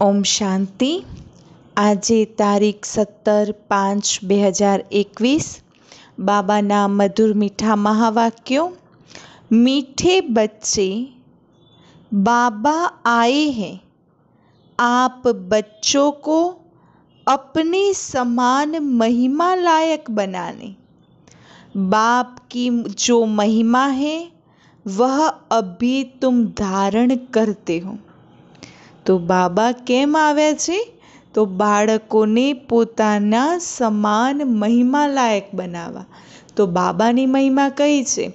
ઓમ શાંતિ. આજે તારીખ 17/5/2021 બાબાના મધુર મીઠા મહાવાક્યો। मीठे बच्चे बाबा आए हैं, आप बच्चों को अपने समान महिमा लायक बनाने। बाप की जो महिमा है वह अभी तुम धारण करते हो। તો બાબા કેમ આવ્યા છે? તો બાળકોને પોતાના સમાન મહિમા લાયક બનાવવા। તો બાબાની મહિમા કઈ છે?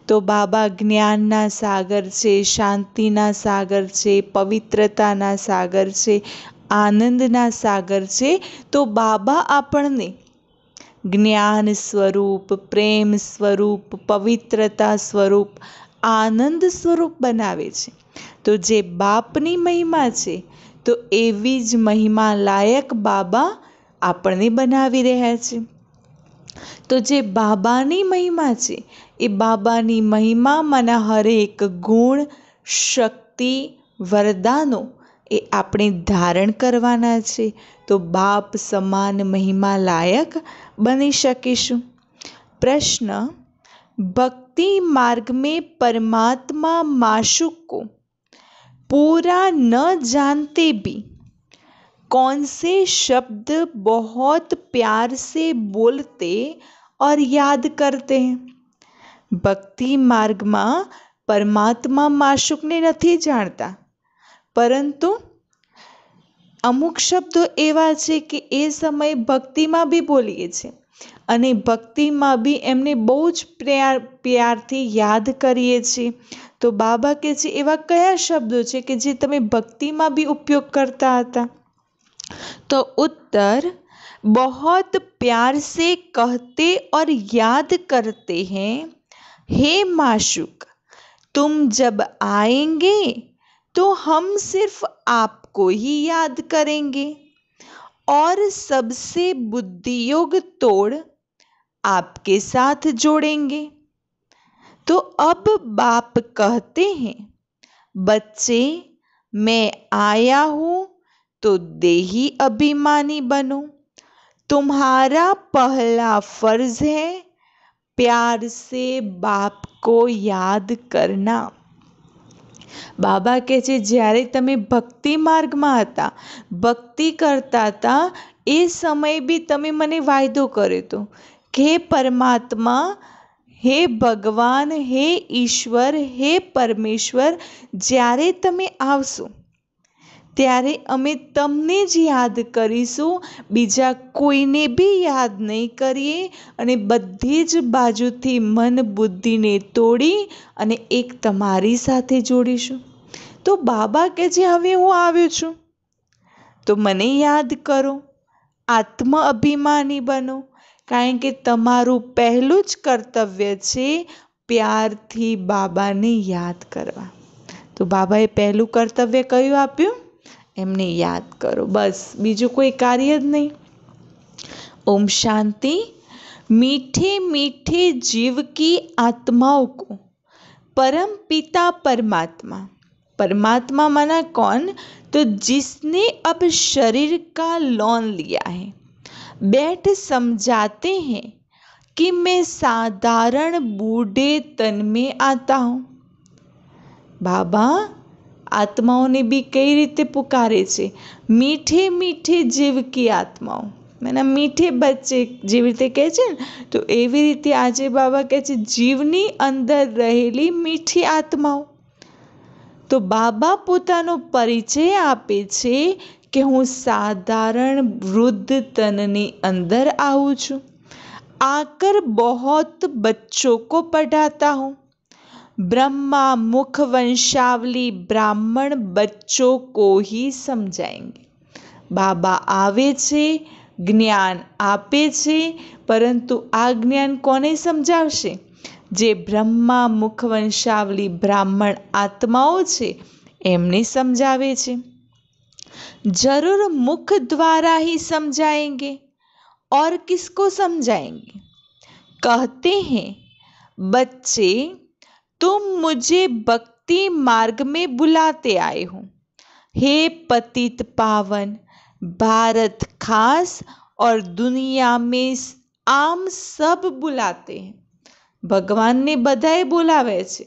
તો બાબા જ્ઞાનના સાગર છે, શાંતિના સાગર છે, પવિત્રતાના સાગર છે, આનંદના સાગર છે। તો બાબા આપણને જ્ઞાન સ્વરૂપ, પ્રેમ સ્વરૂપ, પવિત્રતા સ્વરૂપ, આનંદ સ્વરૂપ બનાવે છે। તો જે બાપની મહિમા છે તો એવી જ મહિમા લાયક બાબા આપણને બનાવી રહ્યા છે। તો જે બાબાની મહિમા છે એ બાબાની મહિમામાંના હરેક ગુણ, શક્તિ, વરદાનો એ આપણે ધારણ કરવાના છે। તો બાપ સમાન મહિમા લાયક બની શકીશું। प्रश्न, भक्ति मार्ग में परमात्मा माशूक को पूरा न जानते भी कौन से शब्द बहुत प्यार से बोलते और याद करते हैं? भक्ति मार्ग में परमात्मा माशूक ने नहीं जानता, परंतु अमुक शब्दों एवा छे कि ए समय भक्ति में भी बोलीए छे અને ભક્તિમાં બી એમને બહુ જ પ્યારથી યાદ કરીએ છીએ। તો બાબા કહે છે એવા કયા શબ્દો છે કે જે તમે ભક્તિમાં બી ઉપયોગ કરતા હતા? તો उत्तर, बहुत प्यार से कहते और याद करते हैं, हे माशूक, तुम जब आएंगे तो हम सिर्फ आपको ही याद करेंगे और सबसे बुद्धियोग तोड़ आपके साथ जोड़ेंगे। तो अब बाप कहते हैं, बच्चे मैं आया हूँ तो देही अभिमानी बनो। तुम्हारा पहला फर्ज है प्यार से बाप को याद करना। બાબા કહે છે જ્યારે તમે ભક્તિ માર્ગમાં હતા, ભક્તિ કરતા હતા, એ સમય બી તમે મને વાયદો કર્યો હતો કે હે પરમાત્મા, હે ભગવાન, હે ઈશ્વર, હે પરમેશ્વર, જ્યારે તમે આવશો ત્યારે અમે તમને જ યાદ કરીશું, બીજા કોઈને બી યાદ નહીં કરીએ અને બધી જ બાજુથી મન બુદ્ધિને તોડી અને એક તમારી સાથે જોડીશું। તો બાબા કહે છે હવે હું આવ્યો છું તો મને યાદ કરો, આત્મ અભિમાની બનો, કારણ કે તમારું પહેલું જ કર્તવ્ય છે પ્યારથી બાબાને યાદ કરવા। તો બાબાએ પહેલું કર્તવ્ય કયું આપ્યું? એમને યાદ કરો, બસ બીજું કોઈ કાર્ય જ નહીં। ओम शांति। मीठे मीठे जीव की आत्माओं को परम पिता परमात्मा, परमात्मा माना कौन? तो जिसने अब शरीर का लोन लिया है, बैठ समझाते हैं कि मैं साधारण बूढ़े तन में आता हूँ। बाबा આત્માઓને બી કઈ રીતે પુકારે છે? મીઠે મીઠે જીવ કી આત્માઓ, મને મીઠે બચ્ચે જેવી રીતે કહે છે ને, તો એવી રીતે આજે બાબા કહે છે જીવની અંદર રહેલી મીઠી આત્માઓ। તો બાબા પોતાનો પરિચય આપે છે કે હું સાધારણ વૃદ્ધ તનની અંદર આવું છું, आकर बहुत बच्चों को पढ़ाता हूँ। ब्रह्मा मुख वंशावली ब्राह्मण बच्चों को ही समझाएंगे। बाबा आवे छे, ज्ञान आपे छे, परंतु आ ज्ञान कोने समझावशे? जे ब्रह्मा मुख वंशावली ब्राह्मण आत्माओं छे एमने समझावे छे। जरूर मुख द्वारा ही समझाएंगे, और किसको समझाएंगे? कहते हैं, बच्चे तुम मुझे भक्ति मार्ग में बुलाते आए हो, हे पतित पावन, भारत खास और दुनिया में आम सब बुलाते हैं। ભગવાન ને બધાએ બોલાવે છે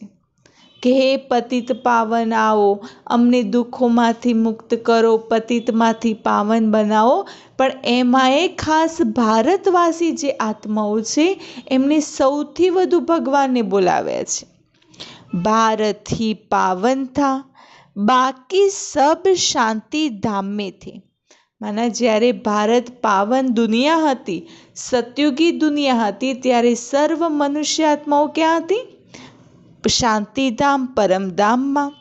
કે હે પતિત પાવન આવો, અમને દુઃખોમાંથી મુક્ત કરો, પતિતમાંથી પાવન બનાવો. પણ એમાંય ખાસ ભારતવાસી જે આત્માઓ છે એમને સૌથી વધુ ભગવાનને બોલાવ્યા છે. ભારત ही पावन था, બાકી સબ શાંતિ ધામ में थे. માના જ્યારે ભારત પાવન દુનિયા હતી, સતયુગી દુનિયા હતી, ત્યારે સર્વ મનુષ્ય આત્માઓ ક્યાં હતી? शांतिधाम परम धाम में.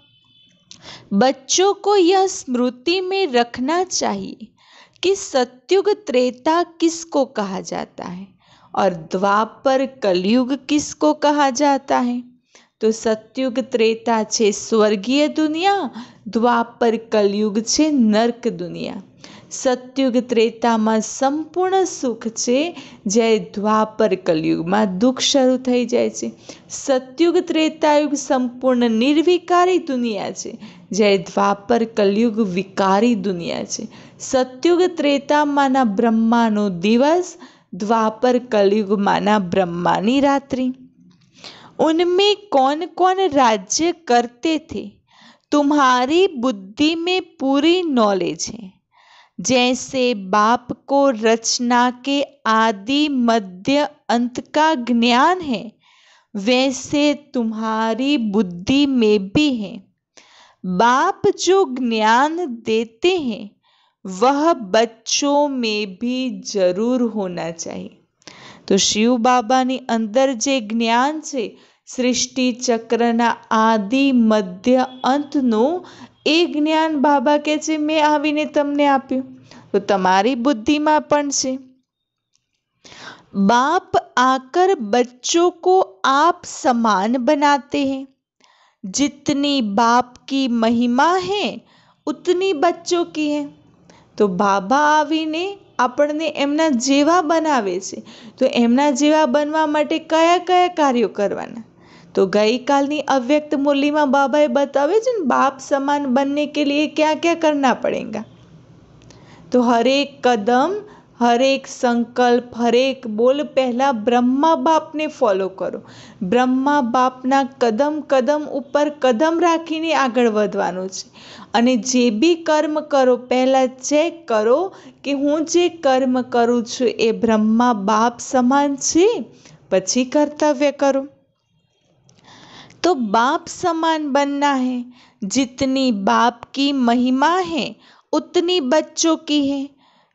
बच्चों को यह स्मृति में रखना चाहिए कि सतयुग त्रेता किसको कहा जाता है और द्वापर कलयुग किसको कहा जाता है. तो सतयुग त्रेता छे स्वर्गीय दुनिया, द्वापर कलयुग छे नर्क दुनिया. सतयुग त्रेतामां संपूर्ण सुख छे, જ્યારે દ્વાપર કલયુગમાં દુઃખ શરૂ થઈ જાય છે. સતયુગ ત્રેતાયુગ સંપૂર્ણ નિર્વિકારી દુનિયા છે, જ્યારે દ્વાપર કલયુગ વિકારી दुनिया છે. સતયુગ ત્રેતામાંના બ્રહ્માનો દિવસ, द्वापर कलयुग माना ब्रह्मानी रात्रि. उनमें कौन कौन राज्य करते थे, तुम्हारी बुद्धि में पूरी नॉलेज है. जैसे बाप को रचना के आदि मध्य अंत का ज्ञान है, वैसे तुम्हारी बुद्धि में भी है. बाप जो ज्ञान देते हैं वह बच्चों में भी जरूर होना चाहिए. तो शिव बाबानी अंदर जे ज्ञान छे सृष्टि चक्रना आदि मध्य अंतनो, ए ज्ञान बाबा के छे मैं आवीने तमने आप्युं, तो तमारी बुद्धिमां पण छे. बाप आकर बच्चों को आप समान बनाते हैं. जितनी बाप की महिमा है उतनी बच्चों की है. तो बाबा आवीने આપણને એમના જેવા બનાવે છે. તો એમના જેવા બનવા માટે કયા કયા કાર્યો કરવાના? તો ગઈકાલની અવ્યક્ત મુરલીમાં બાબાએ બતાવ્યું છે ને, બાપ સમાન बनने के लिए क्या क्या करना पड़ेगा. तो हर एक कदम, हर एक संकल्प, हर एक बोल पहला ब्रह्मा बाप ने फॉलो करो. ब्रह्मा बापना कदम कदम ઉપર કદમ રાખીને આગળ વધવાનું છે. અને જે બી કર્મ કરો પહેલાં ચેક કરો કે હું જે કર્મ કરું છું એ બ્રહ્મા બાપ સમાન છે, પછી કર્તવ્ય કરો. तो बाप समान बनना है. जितनी बाप की महिमा है उतनी बच्चों की है.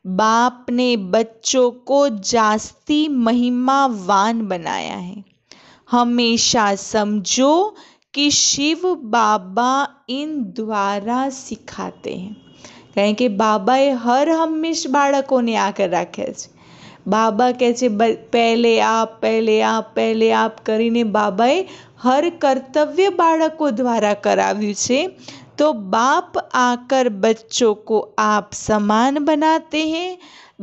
बाप ने बच्चों को जास्ती महिमावान बनाया है. हमेशा समझो कि शिव बाबा इन द्वारा सिखाते हैं. કારણ કે બાબાએ હર હંમેશ બાળકોને આગળ રાખ્યા છે. બાબા કહે છે પહેલે આપ, પહેલે આપ, પહેલે આપ કરીને બાબાએ હર કર્તવ્ય બાળકો દ્વારા કરાવ્યું છે. तो बाप आकर बच्चों को आप समान बनाते हैं.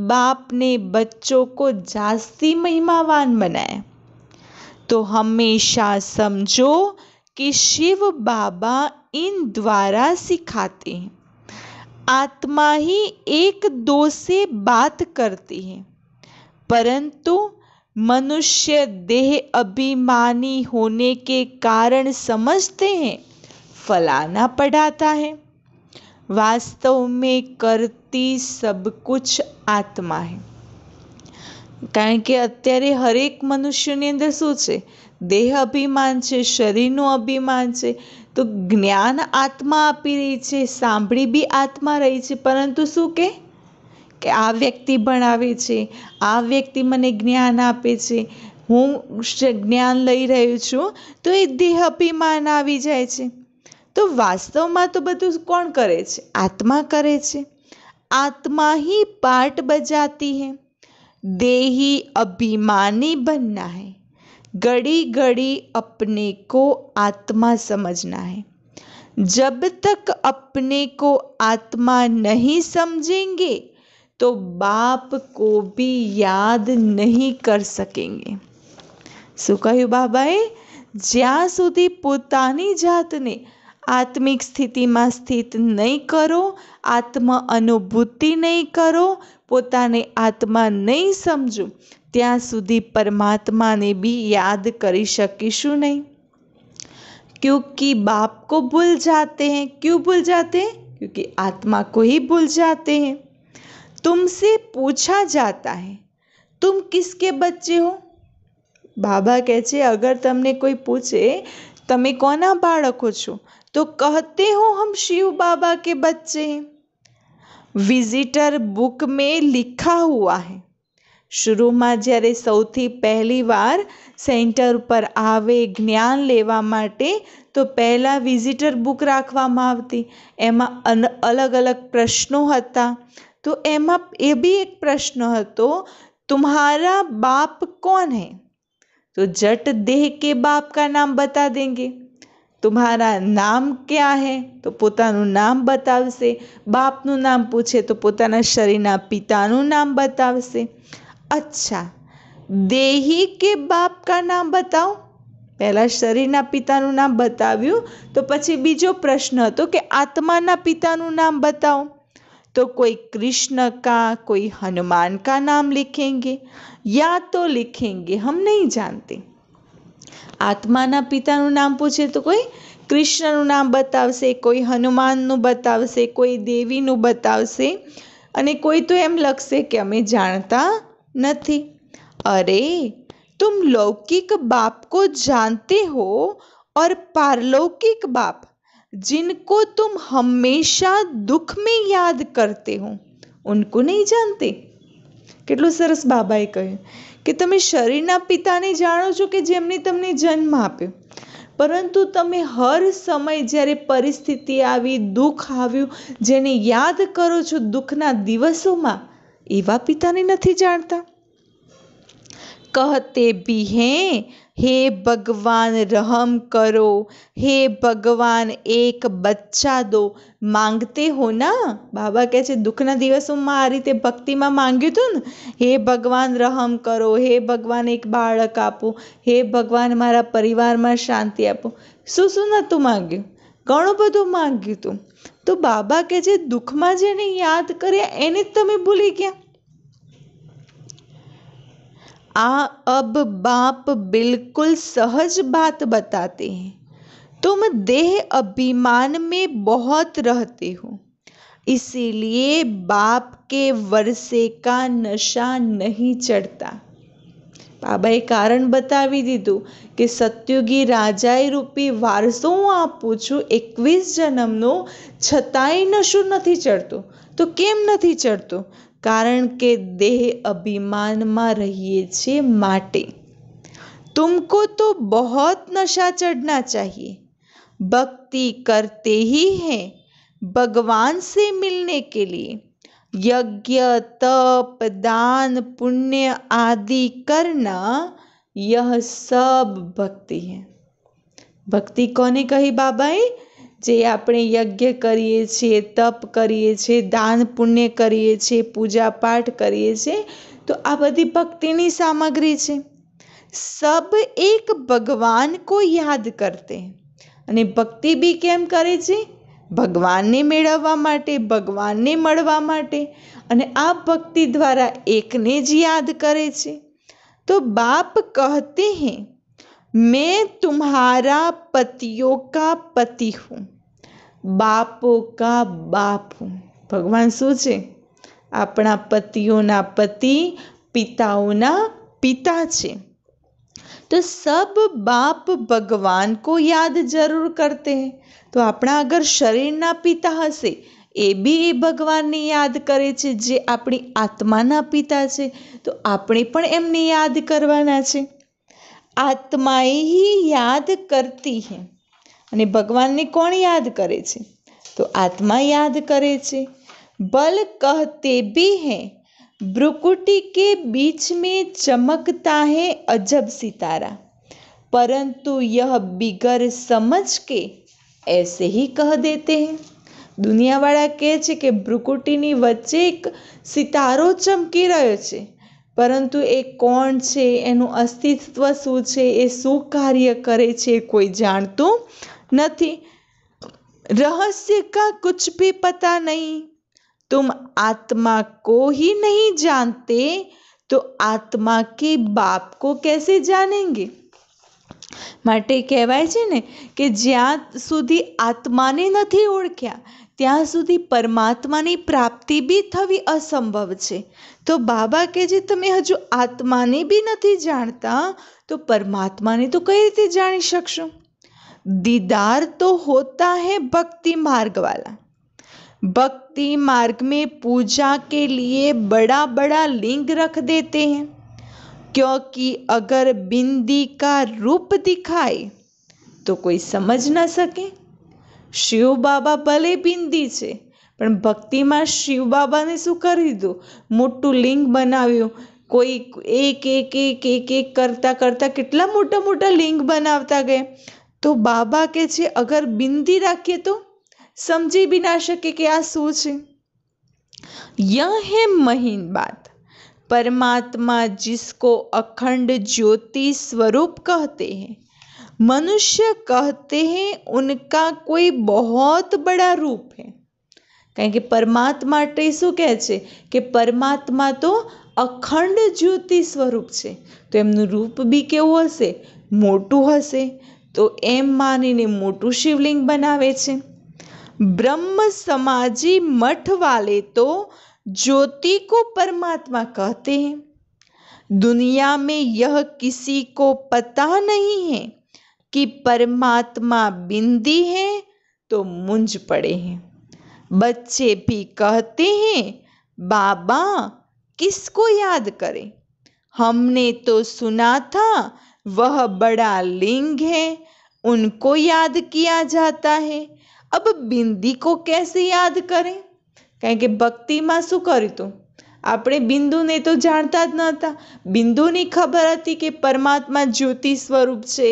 बाप ने बच्चों को जास्ती महिमावान बनाया. तो हमेशा समझो कि शिव बाबा इन द्वारा सिखाते हैं. आत्मा ही एक दो से बात करती है, परंतु मनुष्य देह अभिमानी होने के कारण समझते हैं फलाना पढ़ाता है. वास्तव में करती सब कुछ आत्मा है. કારણ કે અત્યારે હરેક મનુષ્યની અંદર શું છે? દેહ અભિમાન છે, શરીરનું અભિમાન છે. તો જ્ઞાન આત્મા આપી રહી છે, સાંભળી બી આત્મા રહી છે, પરંતુ શું કે આ વ્યક્તિ ભણાવે છે, આ વ્યક્તિ મને જ્ઞાન આપે છે, હું જ્ઞાન લઈ રહ્યો છું, તો એ દેહ અભિમાન આવી જાય છે. તો વાસ્તવમાં તો બધું કોણ કરે છે? આત્મા કરે છે. આત્મા ही पार्ट बजाती है. देही अभिमानी बनना है. घड़ी घड़ी अपने को आत्मा समझना है. जब तक अपने को आत्मा नहीं समझेंगे तो बाप को भी याद नहीं कर सकेंगे. શું કહ્યું બાબાએ? જ્યાં સુધી પોતાની જાતને આત્મિક સ્થિતિમાં સ્થિત નહીં કરો, આત્મ અનુભૂતિ નહીં કરો, પોતાને આત્મા નહીં સમજો, ત્યાં સુધી પરમાत्मा ने भी याद કરી શકીશું નહીં। क्योंकि बाप को भूल जाते हैं। क्यों भूल जाते हैं? क्योंकि आत्मा को ही भूल जाते हैं। तुमसे पूछा जाता है तुम किसके बच्चे हो। बाबा કહે છે अगर તમને કોઈ પૂછે તમે કોના બાળકો છો तो कहते हो हम शिव बाबा के बच्चे हैं। विजिटर बुक में लिखा हुआ है। शुरूમાં જ્યારે સૌથી પહેલી વાર સેન્ટર પર આવે જ્ઞાન લેવા માટે તો પહેલાં વિઝિટર બુક રાખવામાં આવતી, એમાં અલગ અલગ પ્રશ્નો હતા। તો એમાં એ બી એક પ્રશ્ન હતો, तुम्हारा बाप कौन है? तो जट देह के बाप का नाम बता देंगे। तुम्हारा नाम क्या है? तो પોતાનું નામ બતાવશે। બાપનું નામ પૂછે તો પોતાના શરીરના પિતાનું નામ બતાવશે। अच्छा, देही के बाप का नाम बताओ। પહેલા શરીરના પિતાનું નામ બતાવ્યું તો પછી બીજો પ્રશ્ન હતો કે આત્માના પિતાનું નામ बताओ। तो कोई कृष्ण का, कोई हनुमान का नाम लिखेंगे या तो लिखेंगे हम नहीं जानते। આત્માના પિતાનું નામ પૂછે તો કોઈ કૃષ્ણનું નામ બતાવશે, કોઈ હનુમાનનું બતાવશે, કોઈ દેવીનું બતાવશે અને કોઈ તો એમ લખશે કે અમે જાણતા नहीं। अरे तुम लौकिक बाप को जानते हो और पारलौकिक बाप जिनको तुम हमेशा दुख में याद करते हो उनको नहीं जानते। કેટલું સરસ બાબાએ કહ્યું કે તમે શરીરના પિતાને જાણો છો કે જેમને તમને જન્મ આપ્યો, પરંતુ તમે હર સમય જ્યારે પરિસ્થિતિ આવી, દુઃખ આવ્યું, જેને યાદ કરો છો દુઃખના દિવસોમાં, એવા પિતાને નથી જાણતા। कहते भी हैं हे भगवान रहम करो, हे भगवान एक बच्चा दो, मांगते हो ना। बाबा કહે છે દુઃખના દિવસોમાં આ રીતે ભક્તિમાં માગ્યું હતું ને, હે ભગવાન રહમ કરો, હે ભગવાન એક બાળક આપો, હે ભગવાન મારા પરિવારમાં શાંતિ આપો। શું શું નહોતું માગ્યું? ઘણું બધું માગ્યું હતું। તો બાબા કહે છે દુઃખમાં જેને યાદ કર્યા એને જ તમે ભૂલી ગયા। अब बाप बिल्कुल सहज बात बताते हैं। तुम देह अभिमान में बहुत रहते हो, इसीलिए बाप के वर्षे का नशा नहीं चढ़ता। બાબાએ કારણ બતાવી દીધું કે સતયુગી રાજાએ રૂપી વારસો હું આપું છું 21 જન્મનો, છતાંય નશો નથી ચડતો। તો કેમ નથી ચડતો? કારણ કે દેહ અભિમાનમાં રહીએ છીએ માટે। तुमको तो बहुत नशा चढ़ना चाहिए। भक्ति करते ही हैं भगवान से मिलने के लिए। यज्ञ, तप, दान, पुण्य आदि करना, यह सब भक्ति है। भक्ति कोने कही बाबाए? જે આપણે યજ્ઞ કરીએ છીએ, તપ કરીએ છીએ, દાન પુણ્ય કરીએ છીએ, પૂજા પાઠ કરીએ છીએ, તો આ બધી ભક્તિની સામગ્રી છે। सब एक भगवान को याद करते हैं। અને ભક્તિ બી કેમ કરે છે? ભગવાનને મેળવવા માટે, ભગવાનને મળવા માટે। અને આ ભક્તિ દ્વારા એકને જ યાદ કરે છે। તો બાપ कहते हैं मैं तुम्हारा पतियों का पति हूँ, बापों का बाप हूँ। भगवान શું છે? આપણા પતિઓના પતિ, પિતાઓના પિતા છે। तो सब बाप भगवान को याद जरूर करते हैं। तो આપણા અગર શરીરના પિતા હશે એ બી ભગવાનને યાદ કરે છે, જે આપણી આત્માના પિતા છે, તો આપણે પણ એમને યાદ કરવાના છે। આત્માએ ही याद करती है। અને ભગવાનને કોણ યાદ કરે છે? તો આત્મા યાદ કરે છે। बल कहते भी हैं भ्रुकुटी के बीच में चमकता है अजब सितारा, परंतु यह बिगर समझ के ऐसे ही कह देते हैं। દુનિયાવાળા કહે છે કે ભ્રુકુટીની વચ્ચે એક સિતારો ચમકી રહ્યો છે, પરંતુ એ કોણ છે, એનું અસ્તિત્વ શું છે, એ શું કાર્ય કરે છે, કોઈ જાણતું નથી। रहस्य का कुछ भी पता नहीं। तुम आत्मा को ही नहीं जानते तो आत्मा के बाप को कैसे जानेंगे? માટે કહેવાય છે ને કે જ્યાં સુધી આત્માને નથી ઓળખ્યા ત્યાં સુધી પરમાત્માની પ્રાપ્તિ બી થવી અસંભવ છે। તો બાબા કહે છે તમે હજુ આત્માને બી નથી જાણતા તો પરમાત્માને તો કઈ રીતે જાણી શકશો? दीदार तो होता है भक्ति मार्ग वाला। भक्ति मार्ग में पूजा के लिए बड़ा बड़ा लिंग रख देते हैं, क्योंकि अगर बिंदी का रूप दिखाए तो कोई समझ न सके। शिव बाबा भले बिंदी छे पण भक्तिमां शिव बाबाने शुं करी दीधुं? मोटुं लिंग बनाव्युं। कोई एक एक एक एक एक करता करता કેટલા મોટા મોટા લિંગ બનાવતા ગયા। तो बाबा के छे अगर बिंदी राखिए तो समझी भी ना सके कि आ शू छे। यह है महीन बात। परमात्मा जिसको अखंड ज्योति स्वरूप कहते हैं, मनुष्य कहते हैं उनका कोई बहुत बड़ा रूप है। कारण के परमात्मा शू कहे छे कि परमात्मा तो अखंड ज्योति स्वरूप छे, तो एमनुं रूप भी केवुं हशे? मोटुं हशे। तो एम मानीने मोटुं शिवलिंग बनावे छे। ब्रह्म समाजी मठ वाले तो ज्योति को परमात्मा कहते हैं। दुनिया में यह किसी को पता नहीं है कि परमात्मा बिंदी है तो मुंझ पड़े हैं। बच्चे भी कहते हैं बाबा किसको याद करें? हमने तो सुना था वह बड़ा लिंग है, उनको याद किया जाता है। अब बिंदी को कैसे याद करें? कारण के भक्ति में शू कर्युं? આપણે બિંદુને તો જાણતા જ નહોતા। બિંદુની ખબર હતી કે પરમાત્મા જ્યોતિ સ્વરૂપ છે,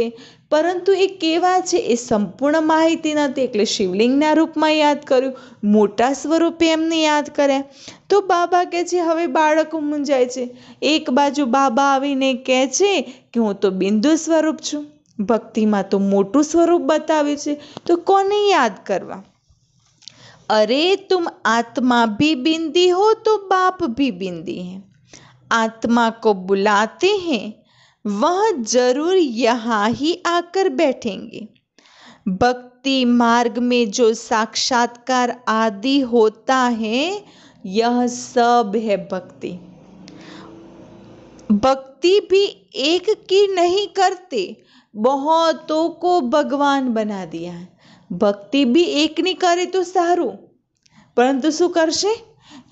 પરંતુ એ કેવા છે એ સંપૂર્ણ માહિતી નહોતી, એટલે શિવલિંગના રૂપમાં યાદ કર્યું, મોટા સ્વરૂપે એમને યાદ કર્યા। તો બાબા કહે છે હવે બાળકો મૂંઝાય છે। એક બાજુ બાબા આવીને કહે છે કે હું તો બિંદુ સ્વરૂપ છું, ભક્તિમાં તો મોટું સ્વરૂપ બતાવ્યું છે, તો કોને યાદ કરવા? अरे तुम आत्मा भी बिंदी हो तो बाप भी बिंदी है। आत्मा को बुलाते हैं, वह जरूर यहाँ ही आकर बैठेंगे। भक्ति मार्ग में जो साक्षात्कार आदि होता है यह सब है भक्ति। भक्ति भी एक की नहीं करते, बहुतों को भगवान बना दिया है। भक्ति भी एक नहीं करे तो सारू, परंतु शू करशे?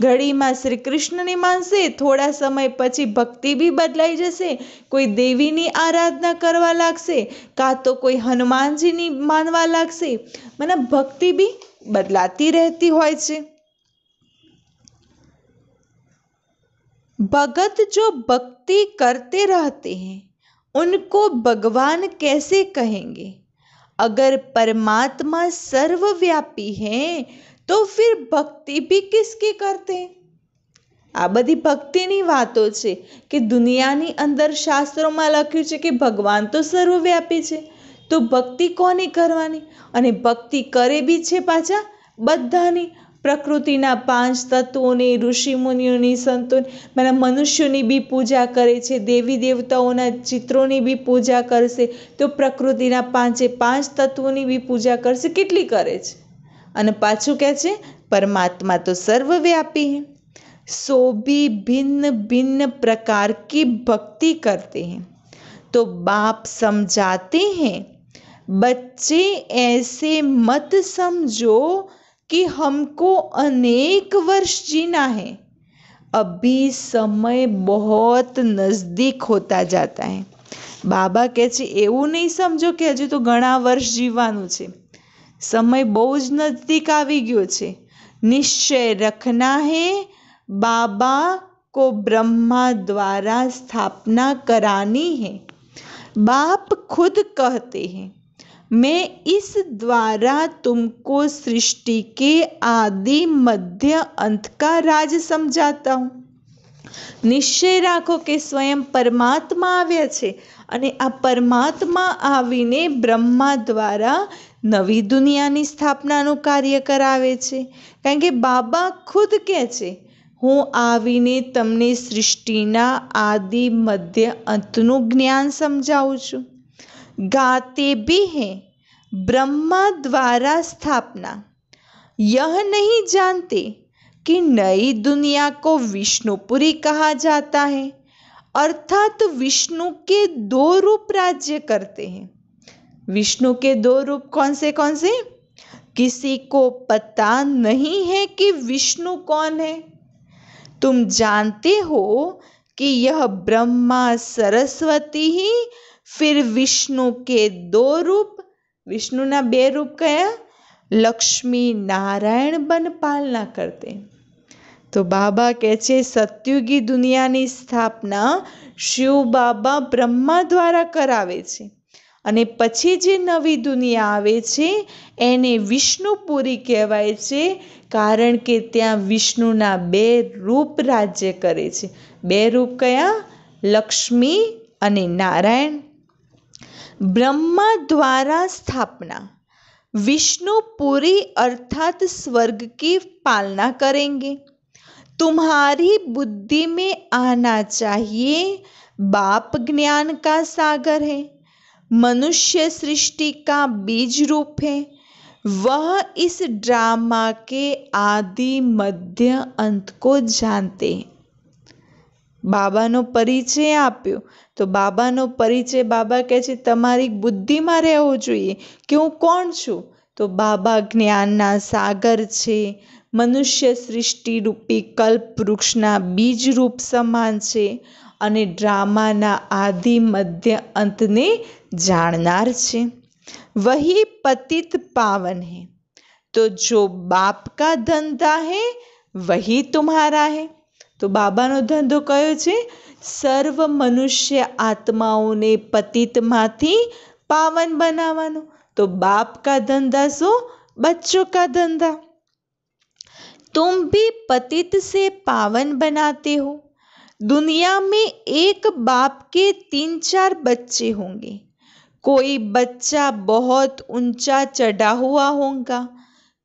घड़ी में श्री कृष्ण ने मानसे, थोड़ा समय पछी भक्ति भी बदलाई जशे। कोई देवी नी आराधना करवा लागशे, का तो कोई हनुमान जी नी मानवा लागशे। मतलब भक्ति भी बदलाती रहती होय छे। भगत जो भक्ति करते रहते हैं उनको भगवान कैसे कहेंगे? अगर परमात्मा सर्वव्यापी है तो फिर भक्ति भी किसकी करते हैं? आ बधी भक्तिनी वातो छे कि दुनियानी अंदर शास्त्रों लख्युं छे कि भगवान तो सर्वव्यापी छे, तो भक्ति कोनी करवानी? अने भक्ति करे भी छे पाछा बधानी। प्रकृतिना 5 तत्वोनी, ऋषि मुनिओनी, संतोनी, माने मनुष्योनी भी पूजा करे छे, देवी देवताओना चित्रोनी भी पूजा करशे, तो प्रकृतिना 5 तत्वोनी भी पूजा करशे। केटली करे छे? अने पाछुं कहे छे परमात्मा तो सर्वव्यापी है। सो भी भिन्न भिन्न प्रकार की भक्ति करते हैं। तो बाप समझाते हैं बच्चे ऐसे मत समझो कि हमको अनेक वर्ष जीना है, अभी समय बहुत नज़दीक होता जाता है। बाबा कहे छे एवुं नहीं समझो कि हजू तो घणा वर्ष जीववानुं छे, समय बहुत ज नज़दीक आवी गयो छे। निश्चय रखना है बाबा को ब्रह्मा द्वारा स्थापना करानी है। बाप खुद कहते हैं मैं इस द्वारा तुमको सृष्टि के आदि मध्य अंत का राज समझाता हूँ। निश्चय राखो कि स्वयं परमात्मा आव्या छे अने आ परमात्मा आवीने ब्रह्मा द्वारा નવી દુનિયાની સ્થાપનાનું કાર્ય કરાવે છે. કારણ કે બાબા ખુદ કહે છે, હું આવીને તમને સૃષ્ટિના આદિ મધ્ય અંતનું જ્ઞાન સમજાવું છું. ગાતે भी हैं ब्रह्मा द्वारा स्थापना, यह नहीं जानते कि नई दुनिया को विष्णुपुरी कहा जाता है, अर्थात विष्णु के 2 रूप राज्य करते हैं. विष्णु के 2 रूप कौन से? किसी को पता नहीं है कि विष्णु कौन है. तुम जानते हो कि यह ब्रह्मा सरस्वती ही फिर विष्णु के 2 रूप, विष्णुना 2 रूप कया? लक्ष्मी नारायण बन पालना करते. तो बाबा કહે છે સતયુગી દુનિયાની સ્થાપના શિવ બાબા બ્રહ્મા દ્વારા કરાવે છે અને પછી જે નવી દુનિયા આવે છે એને વિષ્ણુપુરી કહેવાય છે, કારણ કે ત્યાં વિષ્ણુના 2 રૂપ રાજ્ય કરે છે. 2 રૂપ કયા? લક્ષ્મી અને નારાયણ. ब्रह्मा द्वारा स्थापना, विष्णुपुरी अर्थात स्वर्ग की पालना करेंगे. तुम्हारी बुद्धि में आना चाहिए, बाप ज्ञान का सागर है, मनुष्य सृष्टि का बीज रूप है, वह इस ड्रामा के आदि मध्य अंत को जानते हैं. બાબાનો પરિચય આપ્યો તો બાબાનો પરિચય બાબા કહે છે તમારી બુદ્ધિમાં રહેવો જોઈએ કે હું કોણ છું. તો બાબા જ્ઞાનના સાગર છે, મનુષ્ય સૃષ્ટિ રૂપી કલ્પ વૃક્ષના બીજ રૂપ સમાન છે અને ડ્રામાના આદિ મધ્ય અંતને જાણનાર છે. વહી પતિત પાવન હૈ, તો જો બાપ કા ધંધા હૈ વહી તુમ્હારા હૈ. તો બાબાનો ધંધો કયો છે? સર્વ મનુષ્ય આત્માઓને પતિતમાંથી પાવન બનાવવાનો. તો બાપ કા ધંધા શું? બચ્ચોं का धंधा. तुम भी पतित से पावन बनाते हो. दुनिया में एक बाप के 3-4 बच्चे होंगे. कोई बच्चा बहुत ऊंचा चढ़ा हुआ होगा,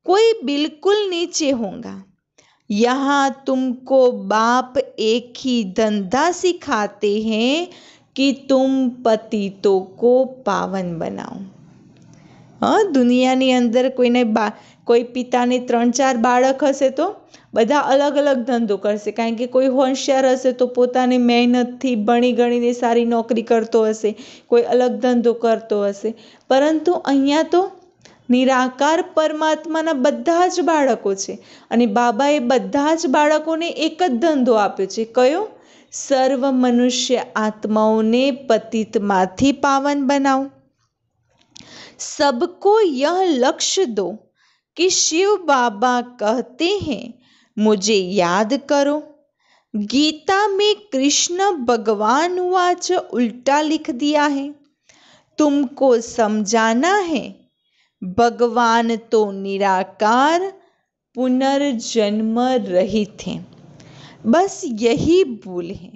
कोई बिल्कुल नीचे होगा. यहाँ तुमको बाप एक ही धंधा सिखाते हैं कि तुम पतितों को पावन बनाओ. हाँ, દુનિયાની અંદર કોઈ પિતાને 3-4 બાળક હશે તો બધા અલગ અલગ ધંધો કરશે, કારણ કે કોઈ હોશિયાર હશે તો પોતાની મહેનતથી ભણી ગણીને સારી નોકરી કરતો હશે, કોઈ અલગ ધંધો કરતો હશે. પરંતુ અહીંયા તો નિરાકાર પરમાત્માના બધા જ બાળકો છે અને બાબાએ બધા જ બાળકોને એક જ ધંધો આપ્યો છે. કયો? સર્વ મનુષ્ય આત્માઓને પતિતમાંથી પાવન બનાવો. सबको यह लक्ष्य दो कि शिव बाबा कहते हैं मुझे याद करो. गीता में कृष्ण भगवान वाच उल्टा लिख दिया है. तुमको समझाना है भगवान तो निराकार पुनर्जन्म रहित हैं. बस यही भूल है.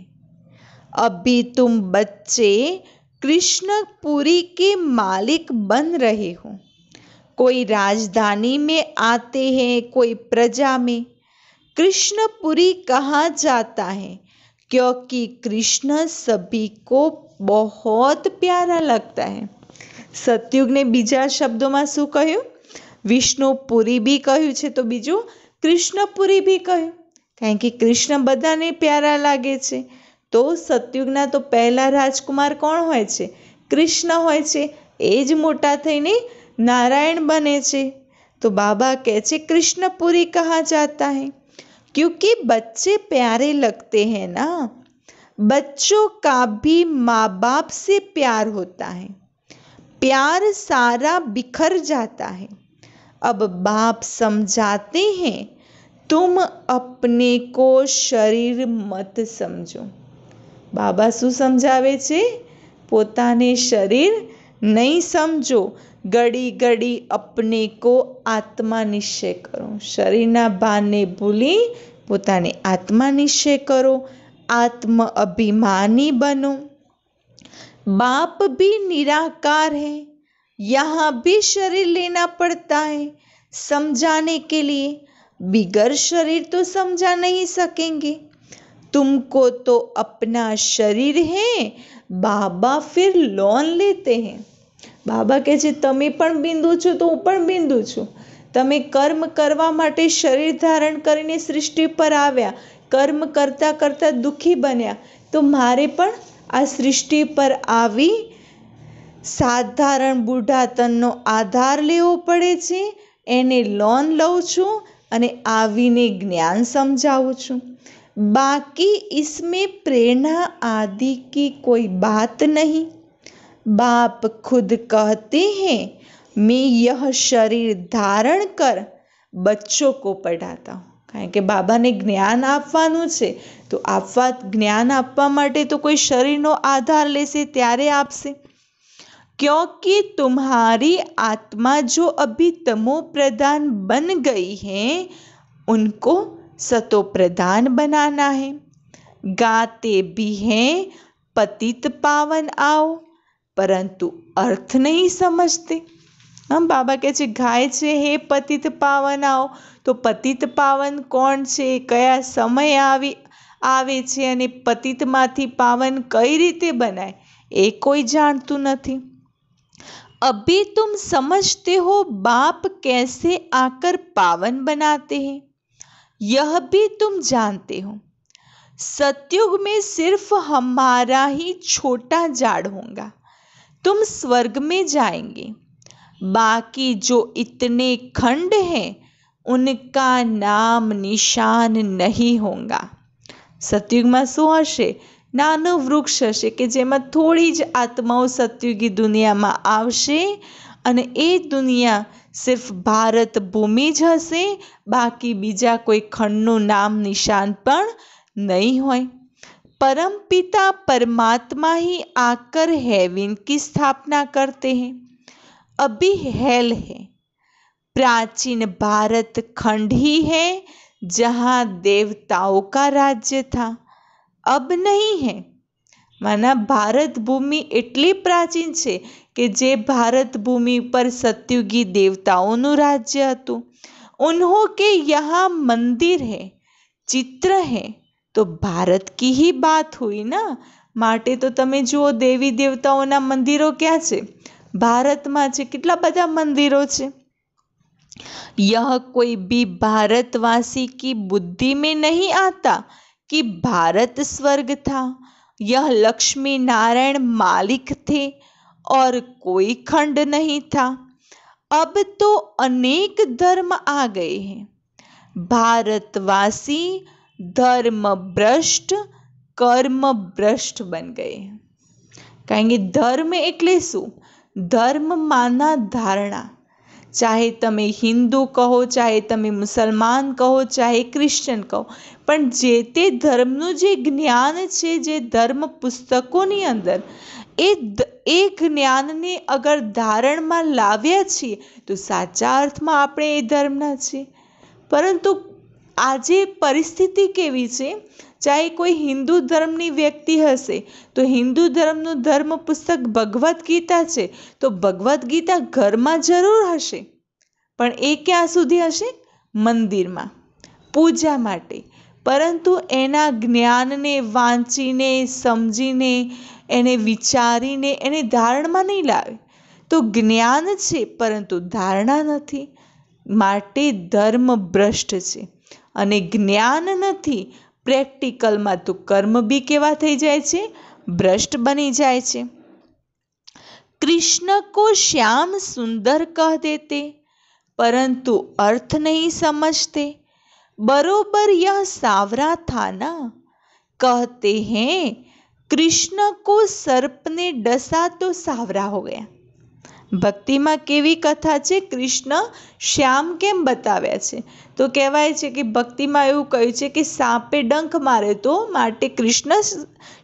अभी तुम बच्चे कृष्णपुरी के मालिक बन रहे हो. कोई राजधानी में आते हैं, कोई प्रजा में. कृष्णपुरी कहा जाता है क्योंकि कृष्ण सभी को बहुत प्यारा लगता है. સતયુગને બીજા શબ્દોમાં શું કહ્યું? વિષ્ણુપુરી બી કહ્યું છે તો બીજું કૃષ્ણપુરી બી કહ્યું, કારણ કે કૃષ્ણ બધાને પ્યારા લાગે છે. તો સતયુગના તો પહેલા રાજકુમાર કોણ હોય છે? કૃષ્ણ હોય છે. એ જ મોટા થઈને નારાયણ બને છે. તો બાબા કહે છે કૃષ્ણપુરી कहा जाता है क्योंकि बच्चे प्यारे लगते हैं ना. बच्चों का भी माँ बाप से प्यार होता है. प्यार सारा बिखर जाता है. अब बाप समझाते हैं तुम अपने को शरीर मत समझो. બાબા શું સમજાવે છે? પોતાને શરીર નહીં સમજો. ઘડી ઘડી અપને કો આત્મા નિશ્ચય કરો. શરીરના ભાનને ભૂલી પોતાને આત્મા નિશ્ચય કરો. આત્મ અભિમાની બનો. बाप भी निराकार है, यहाँ भी शरीर लेना पड़ता है समझाने के लिए। बिगर शरीर तो समझा नहीं सकेंगे। तुमको तो अपना शरीर है, बाबा फिर लोन लेते हैं। બાબા કહે છે તમે પણ બિંદુ છો તો હું પણ બિંદુ છું। તમે કર્મ કરવા માટે શરીર ધારણ કરીને સૃષ્ટિ પર આવ્યા, કર્મ કરતા કરતા દુઃખી બન્યા, તો મારે પણ આ સૃષ્ટિ પર આવી સાધારણ બુઢાતનનો આધાર લેવો પડે છે, એને લોન લઉં છું અને આવીને જ્ઞાન સમજાવું છું। बाकी इसमें प्रेरणा आदि की कोई बात नहीं। बाप खुद कहते हैं मैं यह शरीर धारण कर बच्चों को पढ़ाता हूँ। કારણ કે બાબાને જ્ઞાન આપવાનું છે તો જ્ઞાન આપવા માટે તો કોઈ શરીરનો આધાર લેશે ત્યારે આપશે। क्योंकि तुम्हारी आत्मा जो अभी तमो प्रधान बन गई है उनको सतो प्रधान बनाना है। गाते भी हैं पतित पावन आओ, परंतु अर्थ नहीं समझते। हम बाबा કહે છે ગાય છે હે પતિત પાવન આવો, તો પતિત પાવન કોણ છે, કયા સમય આવે છે અને પતિતમાંથી પાવન કઈ રીતે બનાય એ કોઈ જાણતું નથી। अभी तुम समझते हो बाप कैसे आकर पावन बनाते हैं, यह भी तुम जानते हो। सतयुग में सिर्फ हमारा ही छोटा जाड़ होगा, तुम स्वर्ग में जाएंगे। बाकी जो इतने खंड हैं उनका नाम निशान नहीं होगा। સતયુગમાં શું હશે? નાનું વૃક્ષ હશે કે જેમાં થોડી જ આત્માઓ સતયુગી દુનિયામાં આવશે અને એ દુનિયા સિર્ફ ભારત ભૂમિ જ હશે, બાકી બીજા કોઈ ખંડનું નામ નિશાન પણ नहीं होय। परम पिता परमात्मा ही आकर हेवन की स्थापना करते हैं। अभी हेल है, प्राचीन भारत खंड ही है जहाँ देवताओं का राज्य था, अब नहीं है। माना भारत भूमि એટલી પ્રાચીન છે કે જે ભારત ભૂમિ પર સતયુગી દેવતાઓનું રાજ્ય હતું। उन्हों के यहाँ मंदिर है, चित्र है, तो भारत की ही बात हुई ना। માટે તો તમે જુઓ દેવી દેવતાઓના મંદિરો ક્યાં છે? ભારતમાં છે। કેટલા બધા મંદિરો છે। यह कोई भी भारतवासी की बुद्धि में नहीं आता कि भारत स्वर्ग था। यह लक्ष्मी नारायण मालिक थे और कोई खंड नहीं था। अब तो अनेक धर्म आ गए हैं। भारतवासी धर्म भ्रष्ट कर्म भ्रष्ट बन गए हैं। कहेंगे धर्म એટલે શું? ધર્મ માના ધારણા। ચાહે તમે હિન્દુ કહો, ચાહે તમે મુસલમાન કહો, ચાહે ક્રિશ્ચન કહો, પણ જે તે ધર્મનું જે જ્ઞાન છે, જે ધર્મ પુસ્તકોની અંદર એ જ્ઞાનને અગર ધારણમાં લાવ્યા છીએ તો સાચા અર્થમાં આપણે એ ધર્મના છીએ। પરંતુ આજે પરિસ્થિતિ કેવી છે? ચાહે કોઈ હિન્દુ ધર્મની વ્યક્તિ હશે તો હિન્દુ ધર્મનું ધર્મ પુસ્તક ભગવદ્ ગીતા છે તો ભગવદ્ ગીતા ઘરમાં જરૂર હશે, પણ એ ક્યાં સુધી હશે? મંદિરમાં પૂજા માટે। પરંતુ એના જ્ઞાનને વાંચીને સમજીને એને વિચારીને એને ધારણમાં નહીં લાવે તો જ્ઞાન છે પરંતુ ધારણા નથી, માટે ધર્મ ભ્રષ્ટ છે। અને જ્ઞાન નથી, પ્રેક્ટિકલમાં તો કર્મ બી કેવા થઈ જાય છે? ભ્રષ્ટ બની જાય છે। कृष्ण को श्याम सुंदर कह देते परंतु अर्थ नहीं समझते। बरोबर यह सावरा था ना। कहते हैं कृष्ण को सर्प ने डसा तो सावरा हो गया। ભક્તિમાં કેવી કથા છે? કૃષ્ણ શ્યામ કેમ બતાવ્યા છે? તો કહેવાય છે કે ભક્તિમાં એવું કહ્યું છે કે સાપે ડંખ મારે તો માટે કૃષ્ણ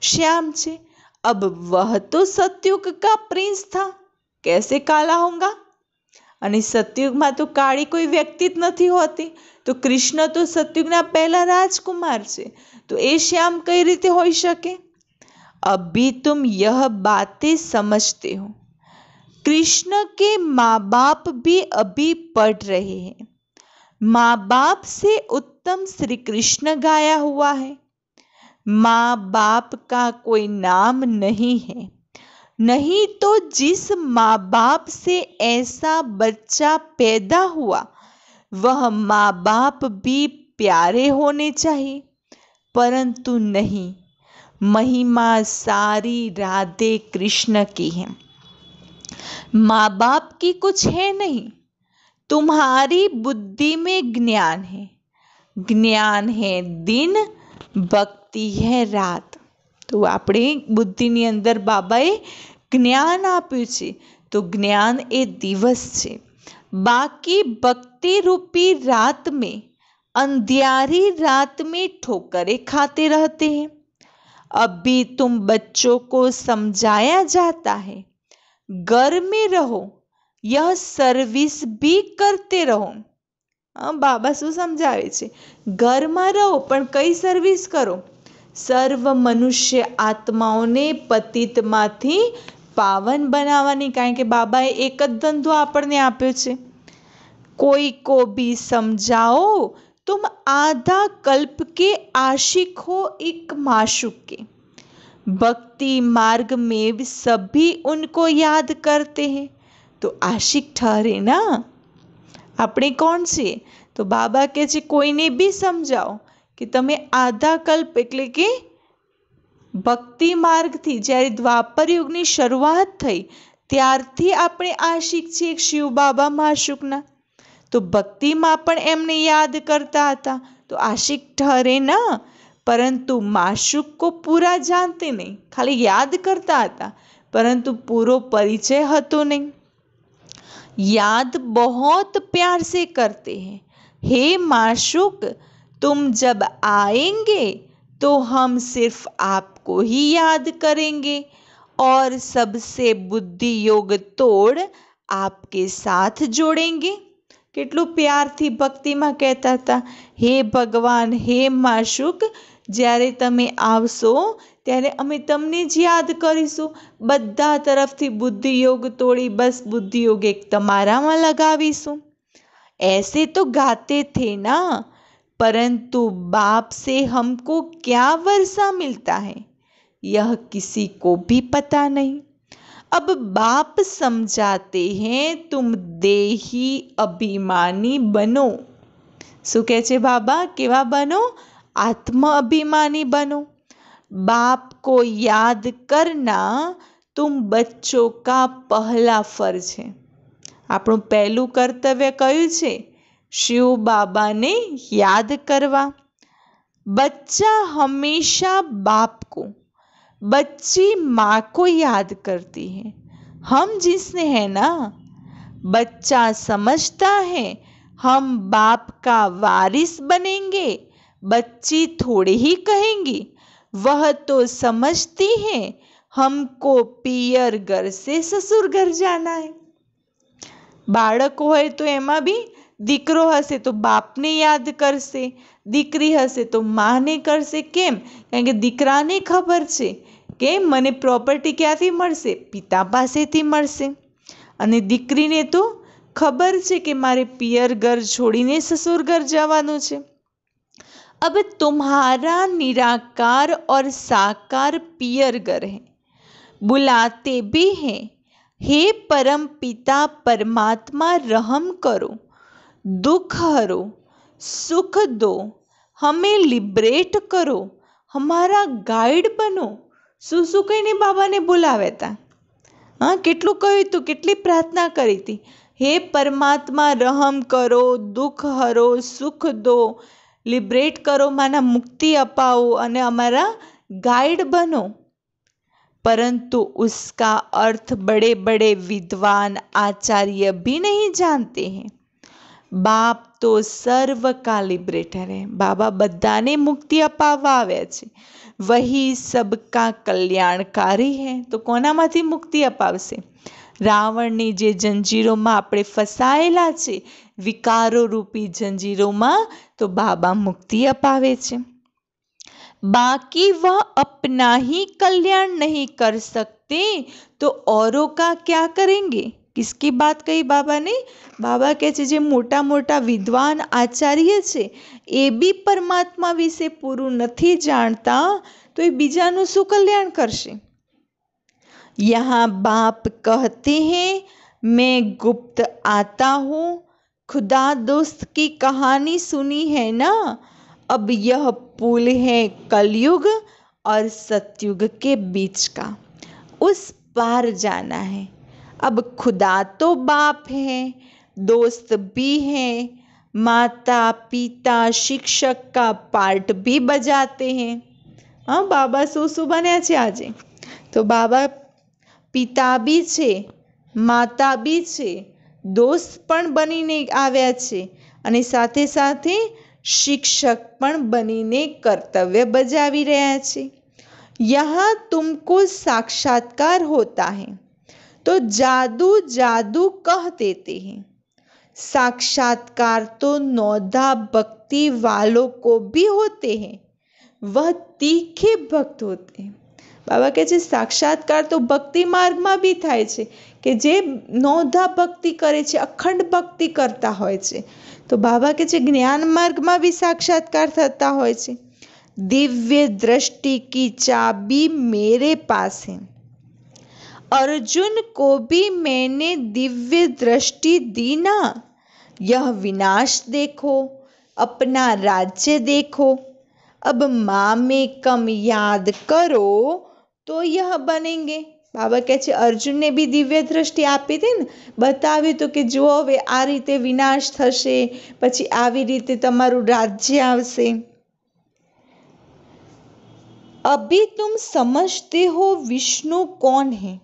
શ્યામ છે। अब वह तो सतयुग का प्रिंस था, कैसे काला होगा? અને સતયુગમાં તો કાળી કોઈ વ્યક્તિ જ નથી હોતી, તો કૃષ્ણ તો સતયુગના પહેલા રાજકુમાર છે, તો એ શ્યામ કઈ રીતે હોઈ શકે? अभी तुम यह बातें समझते हो। कृष्ण के माँ बाप भी अभी पढ़ रहे हैं। माँ बाप से उत्तम श्री कृष्ण गाया हुआ है। माँ बाप का कोई नाम नहीं है। नहीं तो जिस माँ बाप से ऐसा बच्चा पैदा हुआ वह माँ बाप भी प्यारे होने चाहिए, परंतु नहीं, महिमा सारी राधे कृष्ण की है। माँ बाप की कुछ है नहीं। तुम्हारी बुद्धि में ज्ञान है। ज्ञान है दिन, भक्ति है रात। तो આપણી બુદ્ધિની અંદર બાબાએ જ્ઞાન આપ્યું છે, તો જ્ઞાન એ દિવસ છે। बाकी भक्ति रूपी रात में, अंधियारी रात में ठोकरें खाते रहते हैं। अभी तुम बच्चों को समझाया जाता है, घर में रहो, यह सर्विस भी करते रहो। बाबा शू समझावे छे? घर में रहो पण कई सर्विस करो? सर्व मनुष्य आत्माओने पतित मांथी पावन बनावानी, कारण के बाबाए एक ज धंधो आपणे आप्यो छे। कोई को भी समझाओ तुम आधा कल्प के आशिक हो, एक माशूक के। भक्ति मार्ग में भी सभी उनको याद करते हैं, तो आशिक ठहरे ना। આપણે કોણ છે? તો બાબા કહે છે કોઈને બી સમજાવો કે તમે આધા કલ્પ એટલે કે ભક્તિ માર્ગથી જ્યારે દ્વાપર યુગની શરૂઆત થઈ ત્યારથી આપણે આશિક છીએ શિવ બાબા માશુકના। તો ભક્તિમાં પણ એમને યાદ કરતા હતા, તો આશિક ઠહરે ના। परंतु माशुक को पूरा जानते नहीं, खाली याद करता હતા, परंतु पूरो परिचय હતો नहीं। याद बहुत प्यार से करते हैं। हे माशुक, तुम जब आएंगे तो हम सिर्फ आपको ही याद करेंगे और सबसे बुद्धि योग तोड़ आपके साथ जोड़ेंगे। કેટલું પ્યારથી ભક્તિમાં કહેતા હતા, હે ભગવાન, હે માશુક, જ્યારે તમે આવશો ત્યારે અમે તમને જ યાદ કરીશું, બધા તરફથી બુદ્ધિયોગ તોડી બસ બુદ્ધિયોગ એક તમારામાં લગાવીશું। ऐसे तो गाते थे ना, परंतु बाप से हमको क्या वर्षा मिलता है यह किसी को भी पता नहीं। अब बाप समझाते हैं तुम देही अभिमानी बनो। शू कहे छे बाबा? केवा बनो? आत्म अभिमानी बनो। बाप को याद करना तुम बच्चों का पहला फर्ज है। આપણું પહેલું કર્તવ્ય કયું છે? શિવ બાબાને યાદ કરવા। बच्चा हमेशा बाप को, बच्ची माँ को याद करती है। हम जिसने है ना, बच्चा समझता है हम बाप का वारिस बनेंगे, बच्ची थोड़ी ही कहेंगी वह तो समझती है हमको पियर घर से ससुर घर जाना है। बाळक होय तो एमां बी दीकरो हशे तो बापने याद करशे, दीकरी हशे तो माने करशे। केम? कारण के दीकराने खबर छे के मने प्रोपर्टी क्यांथी मळशे? पिता पासेथी मळशे। अने दीकरीने तो खबर छे के मारे पियर घर छोड़ीने ससुर घर जवानुं छे। अब तुम्हारा निराकार और साकार पियर घर है, बुलाते भी हैं, हे परम पिता परमात्मा रहम करो, दुख हरो, सुख दो, हमें लिबरेट करो, हमारा गाइड बनो। શું શું કહીને બાબાને બોલાવ્યા હતા? કેટલું કહ્યું હતું, કેટલી પ્રાર્થના કરી હતી। હે પરમાત્મા રહમ કરો, દુઃખ હરો, સુખ દો, લિબરેટ કરો, માના મુક્તિ અપાવો અને અમારા ગાઈડ બનો। परंतु उसका अर्थ बड़े बड़े विद्वान आचार्य भी नहीं जानते हैं। बाप तो सर्व का लिबरेटर है। बाबा बधाने मुक्ति अपाववा आव्या छे, वही सबका कल्याणकारी है। तो कोनामांथी मुक्ति अपावशे? रावणनी जे जंजीरोमां आपणे फसायेला छे, विकारो रूपी जंजीरोमां, तो बाबा मुक्ति अपावे छे। बाकी वह अपना ही कल्याण नहीं कर सकते तो औरों का क्या करेंगे? किसकी बात कही बाबा ने? बाबा કહે છે જે મોટા મોટા વિદ્વાન આચાર્ય છે એ બી પરમાત્મા વિશે પૂરું નથી જાણતા તો એ બીજાનું શું કલ્યાણ કરશે? यहाँ बाप कहते हैं मैं गुप्त आता हूँ, खुदा दोस्त की कहानी सुनी है ना? अब यह पुल है कलयुग और सतयुग के बीच का, उस पार जाना है। अब खुदा तो बाप है, दोस्त भी है, माता पिता शिक्षक का पार्ट भी बजाते हैं। हाँ, बाबा શું બન્યા છે આજે? તો બાબા પિતા બી છે, માતા બી છે, દોસ્ત પણ બનીને આવ્યા છે અને સાથે સાથે शिक्षक पण बनीने कर्तव्य बजावी रह्या छे। यहाँ तुमको साक्षात्कार होता है तो जादू जादू कह देते हैं। साक्षात्कार तो नौधा भक्ति वालों को भी होते हैं, वह तीखे भक्त होते हैं। बाबा કહે છે સાક્ષાત્કાર તો ભક્તિ માર્ગમાં બી થાય છે કે જે નોંધા ભક્તિ કરે છે, અખંડ ભક્તિ કરતા હોય છે। તો બાબા કહે છે જ્ઞાન માર્ગમાં બી સાક્ષાત્કાર થતા હોય છે। દિવ્ય दृष्टि की चाबी मेरे पास है, अर्जुन को भी मैंने दिव्य दृष्टि दी ना। यह विनाश देखो, अपना राज्य देखो, अब माँ में कम याद करो तो यह बनेंगे। बाबा કહે છે અર્જુનને બી દિવ્ય દ્રષ્ટિ આપી હતી ને, બતાવ્યું તો કે જો હવે આ રીતે વિનાશ થશે, પછી આવી રીતે તમારું રાજ્ય આવશે। अभी तुम समझते हो विष्णु कौन है?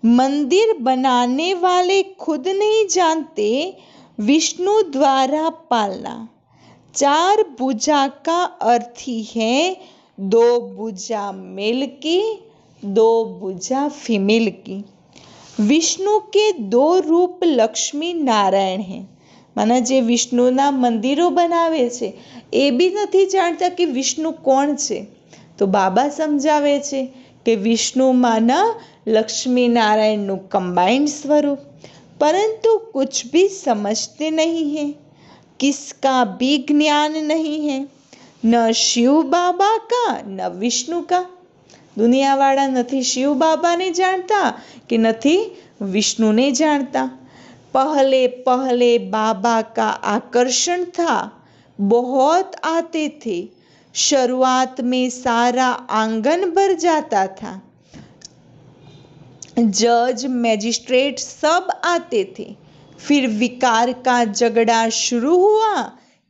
मंदिर बनाने वाले खुद नहीं जानते विष्णु द्वारा पालना। चार भुजा का अर्थ ही है दो भुजा मेल की, दो भुजा फीमेल की। विष्णु के दो रूप लक्ष्मी नारायण हैं। माना जे विष्णुना मंदिरों बनावे छे ए बी नथी जानता कि विष्णु कोण छे। तो बाबा समझावे छे कि विष्णु माना लक्ष्मी नारायणનું कंबाइंड स्वरूप, परंतु कुछ भी समझते नहीं है, किसका भी ज्ञान नहीं है, न शिव बाबा का न विष्णु का। दुनियावाળા નથી शिव बाबा ने जानता कि नहीं विष्णु ने जानता। पहले पहले बाबा का आकर्षण था, बहुत आते थे। शुरुआत में सारा आंगन भर जाता था, जज मैजिस्ट्रेट सब आते थे। फिर विकार का झगड़ा शुरू हुआ,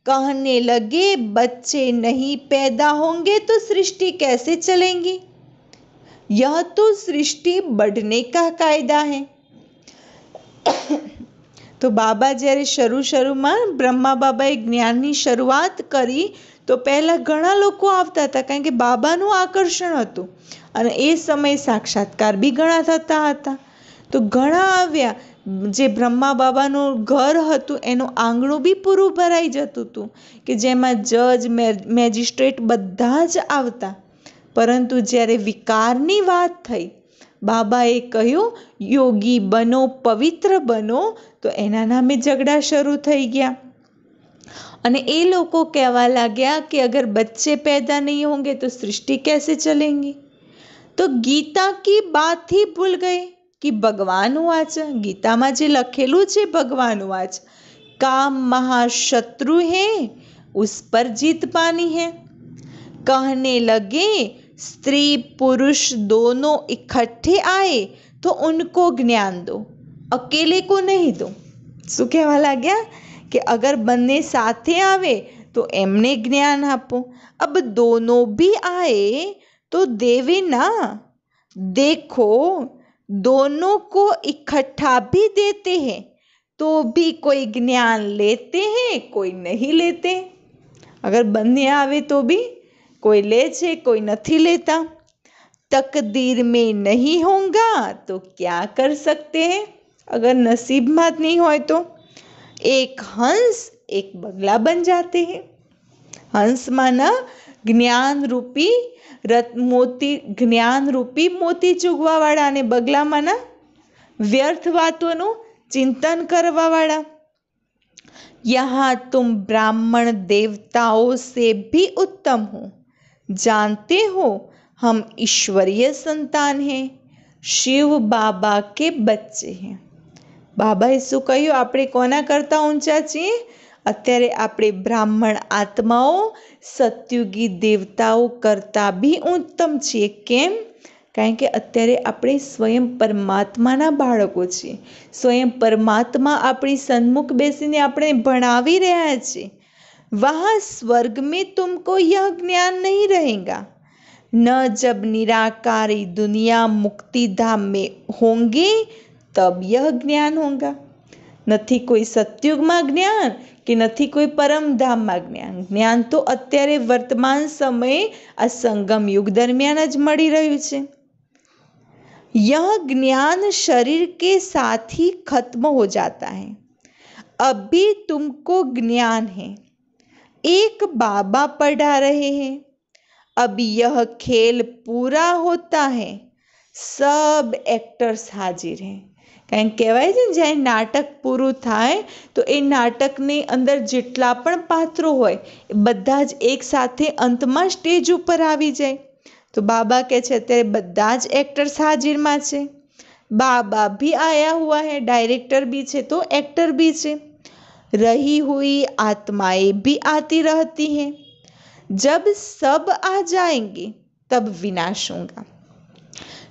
कहने लगे बच्चे नहीं पैदा होंगे तो सृष्टि कैसे चलेंगी? यह तो सृष्टि बढ़ने का कायदा है। तो बाबा જ્યારે શરૂમાં બ્રહ્મા બાબાએ જ્ઞાનની શરૂઆત કરી તો પહેલાં ઘણા લોકો આવતા હતા, કારણ કે બાબાનું આકર્ષણ હતું અને એ સમયે સાક્ષાત્કાર બી ઘણા થતા હતા। તો ઘણા આવ્યા, જે બ્રહ્મા બાબાનું ઘર હતું એનું આંગણું બી પૂરું ભરાઈ જતું હતું કે જેમાં જજ મેજિસ્ટ્રેટ બધા જ આવતા। પરંતુ જ્યારે વિકારની વાત થઈ, બાબાએ કહ્યું યોગી બનો, પવિત્ર બનો, તો એના નામે ઝઘડા શરૂ થઈ ગયા। અને એ લોકો કહેવા લાગ્યા કે अगर बच्चे पैदा नहीं होंगे तो सृष्टि कैसे चलेंगी? तो गीता की बात ही भूल गए कि भगवान वाच, गीताમાં જે લખેલું છે ભગવાન વાચ, काम महाशत्रु है उस पर जीत पानी है। कहने लगे स्त्री पुरुष दोनों इकट्ठे आए तो उनको ज्ञान दो, अकेले को नहीं दो। શું કહેવા લાગ્યા कि अगर बन्ने साथे आवे तो एमने ज्ञान आपो, अब दोनों भी आए तो देवे ना। देखो दोनों को इकट्ठा भी देते हैं तो भी कोई ज्ञान लेते हैं, कोई नहीं लेते। अगर बन्ने आवे तो भी कोई ले छे, कोई नहीं लेता। तकदीर में नहीं होगा तो क्या कर सकते हैं? अगर नसीब में नहीं हो तो एक हंस एक बगला बन जाते हैं। हंस माना જ્ઞાન રૂપી મોતી ચૂગવાવાળા અને બગલામાંના વ્યર્થ વાતોનું ચિંતન કરવાવાળા। यहाँ तुम ब्राह्मण देवताओं से भी उत्तम हो, जानते हो हम ईश्वरीय संतान हैं, शिव बाबा के बच्चे हैं। બાબાએ શું કહ્યું? આપણે કોના કરતાં ઊંચા છીએ? અત્યારે આપણે બ્રાહ્મણ આત્માઓ સત્યુગી દેવતાઓ કરતાં બી ઉત્તમ છીએ। કેમ? કારણ કે અત્યારે આપણે સ્વયં પરમાત્માના બાળકો છીએ। સ્વયં પરમાત્મા આપણી સન્મુખ બેસીને આપણે ભણાવી રહ્યા છે। वहाँ स्वर्ग में तुमको यह ज्ञान नहीं रहेगा, न जब निराकारी दुनिया मुक्ति धाम में होंगे तब यह ज्ञान होगा। નથી કોઈ સતયુગમાં જ્ઞાન કે નથી કોઈ પરમધામમાં જ્ઞાન। જ્ઞાન તો અત્યારે વર્તમાન સમયે આ સંગમ યુગ દરમિયાન જ મળી રહ્યું છે। यह ज्ञान शरीर के साथ ही खत्म हो जाता है। अभी तुमको ज्ञान है, एक बाबा पढ़ा रहे हैं। अब यह खेल पूरा होता है, सब एक्टर्स हाजिर हैं। કારણ કહેવાય છે ને, જ્યારે નાટક પૂરું થાય તો એ નાટકની અંદર જેટલા પણ પાત્રો હોય એ બધા જ એક સાથે અંતમાં સ્ટેજ ઉપર આવી જાય। તો બાબા કહે છે અત્યારે બધા જ એક્ટર્સ હાજરમાં છે। બાબા भी आया हुआ है, डायरेक्टर भी છે तो एक्टर भी છે। रही हुई आत्माएं भी आती रहती हैं। जब सब आ जाएंगे तब विनाश होगा,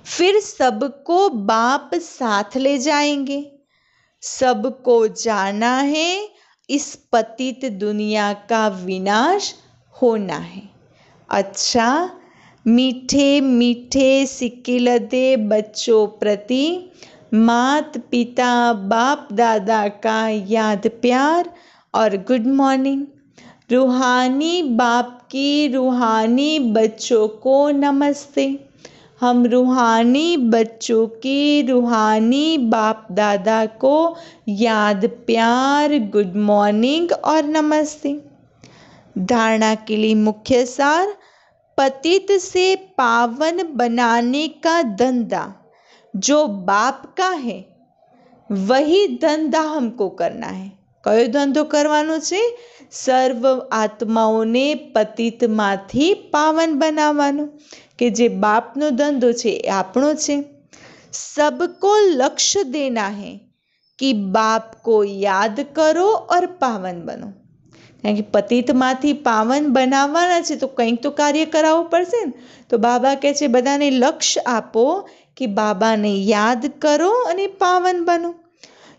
फिर सबको बाप साथ ले जाएंगे। सबको जाना है, इस पतित दुनिया का विनाश होना है। अच्छा, मीठे मीठे सिकिलते बच्चों प्रति मात पिता बाप दादा का याद प्यार और गुड मॉर्निंग। रूहानी बाप की रूहानी बच्चों को नमस्ते। हम रूहानी बच्चों की रूहानी बाप दादा को याद प्यार गुड मॉर्निंग और नमस्ते। धारणा के लिए मुख्य सार: पतित से पावन बनाने का धंधा जो बाप का है वही धंधा हमको करना है। कयो धंधो करवानो छे? सर्व आत्माओने पतितमांथी पावन बनाववानो, કે જે બાપનો ધંધો છે એ આપણો છે। सबको लक्ष्य देना है कि बाप को याद करो और पावन बनो। કારણ કે પતિતમાંથી પાવન બનાવવાના છે તો કંઈક તો કાર્ય કરાવવું પડશે ને। તો બાબા કહે છે બધાને લક્ષ્ય આપો કે બાબાને યાદ કરો અને પાવન બનો।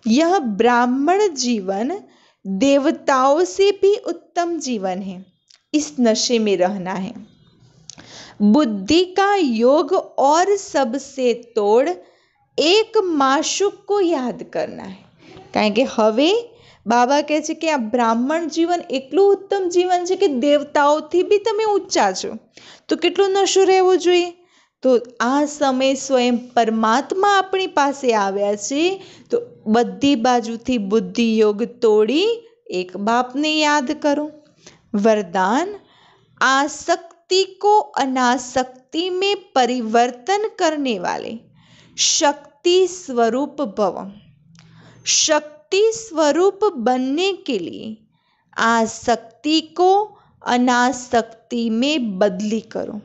यह ब्राह्मण जीवन देवताओं से भी उत्तम जीवन है, इस नशे में रहना है। बुद्धि का योग और सबसे तोड़ एक माशुक को याद करना है। કારણ કે હવે બાબા કહે છે કે આ બ્રાહ્મણ જીવન એટલું ઉત્તમ જીવન છે કે દેવતાઓથી બી તમે ઊંચા છો, તો કેટલું નશો રહેવો જોઈએ? તો આ સમય સ્વયં પરમાત્મા આપણી પાસે આવ્યા છે, તો બધી બાજુથી બુદ્ધિ યોગ તોડી એક બાપને યાદ કરો। वरदान: आसक्ति को अनासक्ति में परिवर्तन करने वाले शक्ति स्वरूप भव। शक्ति स्वरूप बनने के लिए आसक्ति को अनासक्ति में बदली करो।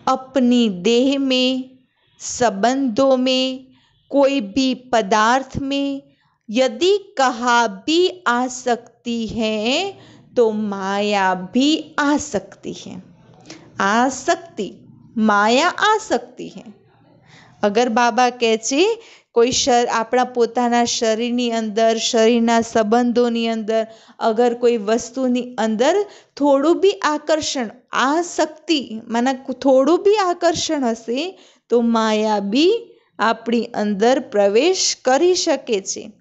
अपनी देह में, संबंधों में, कोई भी पदार्थ में यदि कहा भी आसक्ति है तो माया भी आसक्ति है। आसक्ति माया आसक्ति है। अगर बाबा कहे छे कोई આપણા પોતાના શરીરની અંદર, શરીરના સંબંધોની અંદર, અગર કોઈ વસ્તુની અંદર થોડું બી આકર્ષણ, આસક્તિ માના થોડું બી આકર્ષણ હશે તો માયા બી આપણી अंदर प्रवेश કરી શકે છે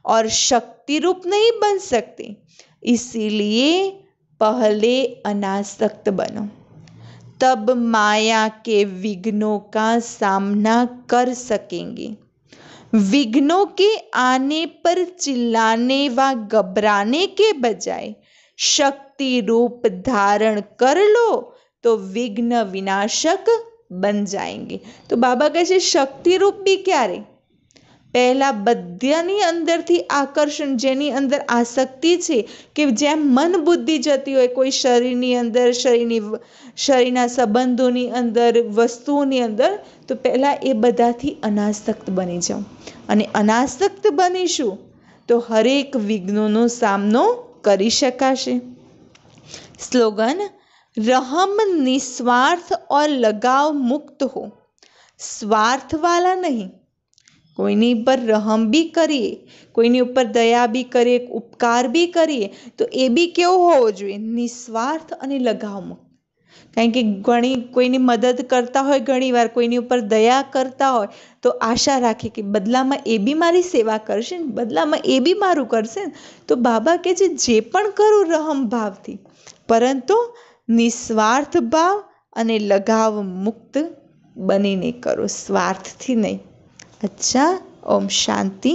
और शक्ति रूप नहीं बन सकती। इसीलिए पहले अनासक्त बनो, तब माया के विघ्नों का सामना कर सकेंगे। विघ्नों के आने पर चिल्लाने व घबराने के बजाय शक्ति रूप धारण कर लो तो विघ्न विनाशक बन जाएंगे। तो बाबा કહે છે શક્તિરૂપ બી ક્યારે? પહેલા બધાની અંદરથી આકર્ષણ, જેની અંદર આસક્તિ છે કે જેમ મન બુદ્ધિ જતી હોય કોઈ શરીરની અંદર, શરીરના સંબંધોની અંદર, વસ્તુઓની અંદર, તો પહેલાં એ બધાથી અનાસક્ત બની જાઓ. અને અનાસક્ત બનીશું તો હરેક વિઘ્નોનો સામનો કરી શકાશે. સ્લોગન: रहम निस्वार्थ और लगाव मुक्त हो. स्वार्थ वाला नहीं, કોઈની પર રહમ બી કરીએ, કોઈની ઉપર દયા બી કરીએ, ઉપકાર બી કરીએ, તો એ બી કેવો હોવો જોઈએ? નિસ્વાર્થ અને લગાવમુક્ત. કારણ કે કોઈની મદદ કરતા હોય, ઘણીવાર કોઈની ઉપર દયા કરતા હોય, તો આશા રાખે કે બદલામાં એ બી મારી સેવા કરશે ને, બદલામાં એ બી મારું કરશે ને. તો બાબા કહે છે જે પણ કરું રહમ ભાવથી, પરંતુ નિસ્વાર્થ ભાવ અને લગાવ મુક્ત બનીને કરો, સ્વાર્થથી નહીં. अच्छा, ओम शांति.